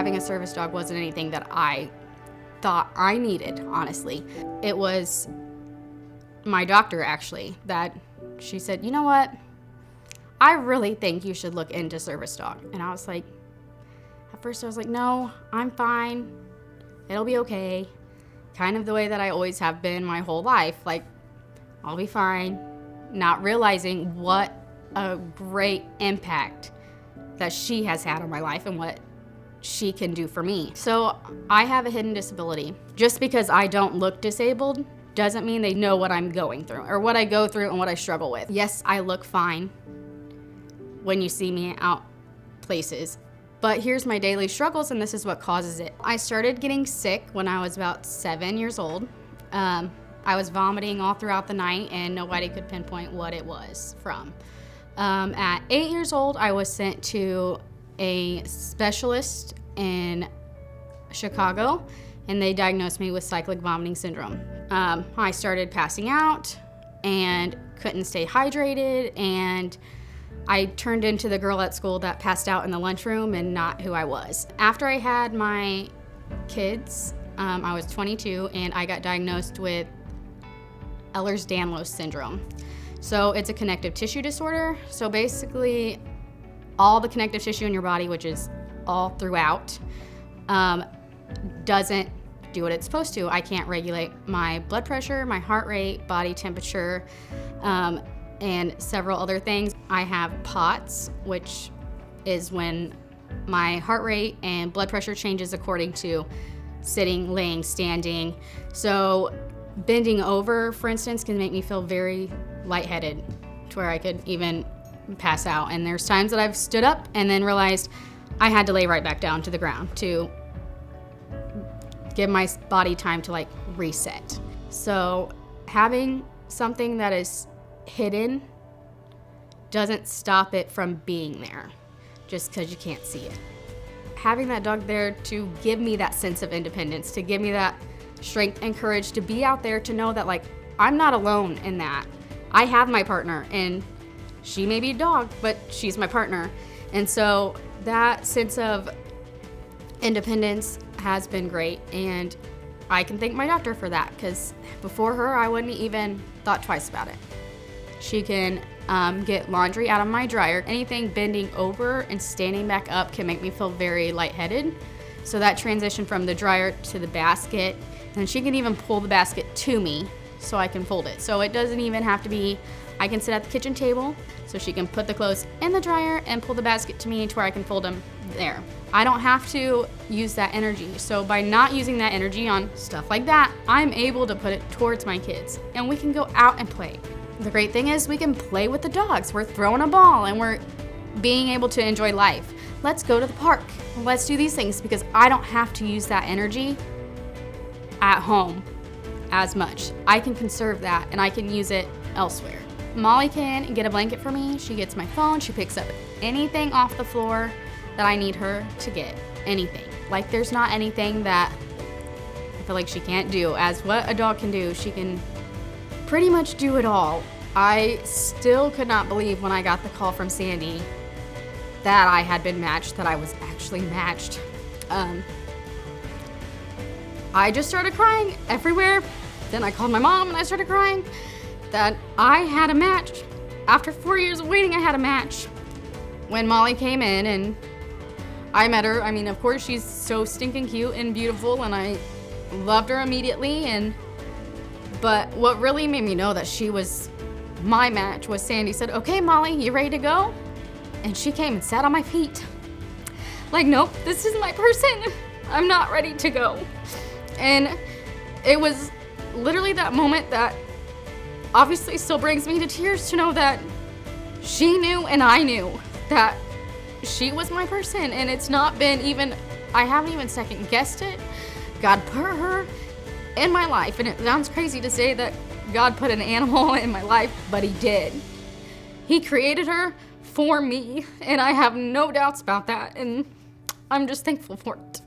having a service dog wasn't anything that I thought I needed, honestly. It was my doctor, actually, that she said, you know what? I really think you should look into service dog. And I was like, at first I was like, no, I'm fine. It'll be okay. Kind of the way that I always have been my whole life. Like, I'll be fine. Not realizing what a great impact that she has had on my life and what she can do for me. So I have a hidden disability. Just because I don't look disabled doesn't mean they know what I'm going through or what I go through and what I struggle with. Yes, I look fine when you see me out places, but here's my daily struggles, and this is what causes it. I started getting sick when I was about 7 years old. I was vomiting all throughout the night and nobody could pinpoint what it was from. At 8 years old, I was sent to a specialist in Chicago, and they diagnosed me with cyclic vomiting syndrome. I started passing out and couldn't stay hydrated, and I turned into the girl at school that passed out in the lunchroom and not who I was. After I had my kids, I was 22, and I got diagnosed with Ehlers-Danlos syndrome. So it's a connective tissue disorder. So basically, all the connective tissue in your body, which is all throughout, doesn't do what it's supposed to. I can't regulate my blood pressure, my heart rate, body temperature, and several other things. I have POTS, which is when my heart rate and blood pressure changes according to sitting, laying, standing. So bending over, for instance, can make me feel very lightheaded to where I could even pass out. And there's times that I've stood up and then realized I had to lay right back down to the ground to give my body time to like reset. So having something that is hidden doesn't stop it from being there just because you can't see it. Having that dog there to give me that sense of independence, to give me that strength and courage to be out there, to know that like I'm not alone in that. I have my partner, and she may be a dog, but she's my partner. And so that sense of independence has been great, and I can thank my doctor for that, because before her I wouldn't even thought twice about it. She can get laundry out of my dryer. Anything bending over and standing back up can make me feel very lightheaded. So that transition from the dryer to the basket, and she can even pull the basket to me so I can fold it. So it doesn't even have to be, I can sit at the kitchen table so she can put the clothes in the dryer and pull the basket to me to where I can fold them there. I don't have to use that energy. So by not using that energy on stuff like that, I'm able to put it towards my kids, and we can go out and play. The great thing is we can play with the dogs. We're throwing a ball and we're being able to enjoy life. Let's go to the park. Let's do these things, because I don't have to use that energy at home as much. I can conserve that and I can use it elsewhere. Molly can get a blanket for me. She gets my phone. She picks up anything off the floor that I need her to get. Anything. Like, there's not anything that I feel like she can't do. As what a dog can do, she can pretty much do it all. I still could not believe when I got the call from Sandy that I had been matched, that I was actually matched. I just started crying everywhere. Then I called my mom and I started crying that I had a match. After 4 years of waiting, I had a match. When Molly came in and I met her, I mean, of course, she's so stinking cute and beautiful, and I loved her immediately. But what really made me know that she was my match was Sandy said, "Okay, Molly, you ready to go?" And she came and sat on my feet. Like, nope, this isn't my person. I'm not ready to go. And it was literally that moment that obviously still brings me to tears, to know that she knew and I knew that she was my person. And it's not been even, I haven't even second guessed it. God put her in my life. And it sounds crazy to say that God put an animal in my life, but he did. He created her for me, and I have no doubts about that, and I'm just thankful for it.